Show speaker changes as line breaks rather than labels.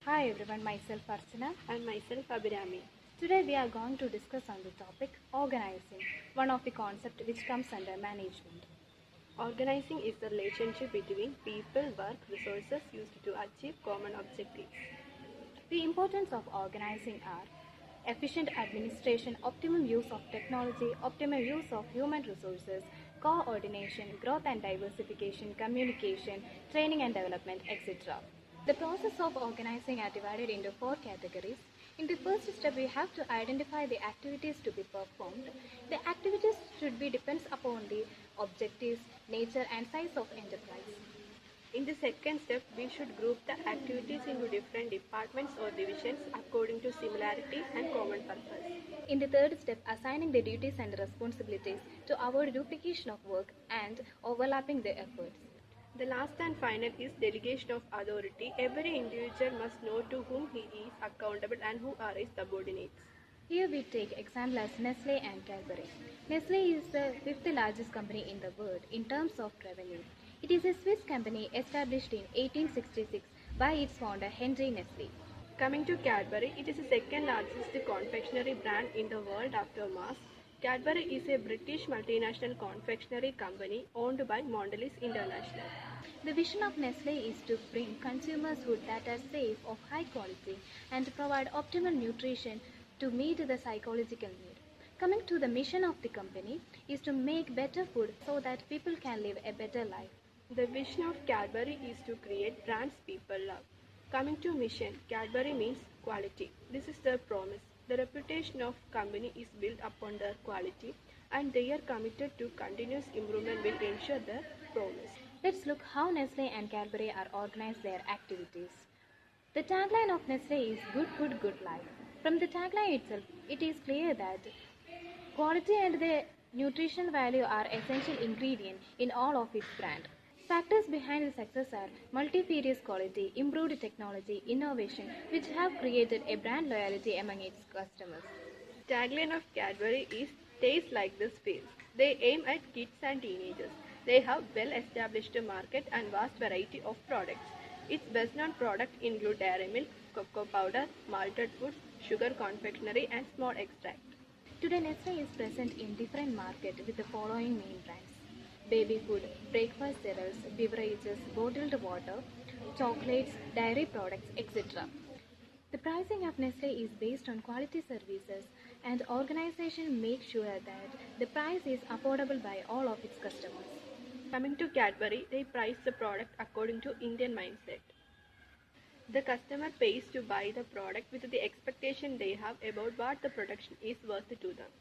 Hi everyone, myself Archana.
And myself Abhirami.
Today we are going to discuss on the topic organizing, one of the concepts which comes under management.
Organizing is the relationship between people, work, resources used to achieve common objectives.
The importance of organizing are efficient administration, optimum use of technology, optimal use of human resources, coordination, growth and diversification, communication, training and development, etc. The process of organizing are divided into four categories. In the first step, we have to identify the activities to be performed. The activities should be depends upon the objectives, nature and size of enterprise.
In the second step, we should group the activities into different departments or divisions according to similarity and common purpose.
In the third step, assigning the duties and responsibilities to avoid duplication of work and overlapping the efforts.
The last and final is delegation of authority. Every individual must know to whom he is accountable and who are his subordinates.
Here we take example as Nestle and Cadbury. Nestle is the fifth largest company in the world in terms of revenue. It is a Swiss company established in 1866 by its founder Henry Nestle.
Coming to Cadbury, it is the second largest confectionery brand in the world after Mars. Cadbury is a British multinational confectionery company owned by Mondelez International.
The vision of Nestle is to bring consumers food that are safe, of high quality, and provide optimal nutrition to meet the psychological need. Coming to the mission of the company is to make better food so that people can live a better life.
The vision of Cadbury is to create brands people love. Coming to mission, Cadbury means quality. This is their promise. The reputation of company is built upon their quality and they are committed to continuous improvement will ensure their promise.
Let's look how Nestle and Cadbury are organized their activities. The tagline of Nestle is good food, good life. From the tagline itself, it is clear that quality and the nutrition value are essential ingredients in all of its brand. Factors behind the success are multifarious quality, improved technology, innovation, which have created a brand loyalty among its customers.
Tagline of Cadbury is taste like this feels. They aim at kids and teenagers. They have well-established market and vast variety of products. Its best-known products include dairy milk, cocoa powder, malted foods, sugar confectionery, and small extract.
Today, Nestle is present in different markets with the following main brands: baby food, breakfast cereals, beverages, bottled water, chocolates, dairy products, etc. The pricing of Nestle is based on quality services and organization makes sure that the price is affordable by all of its customers.
Coming to Cadbury, they price the product according to Indian mindset. The customer pays to buy the product with the expectation they have about what the production is worth to them.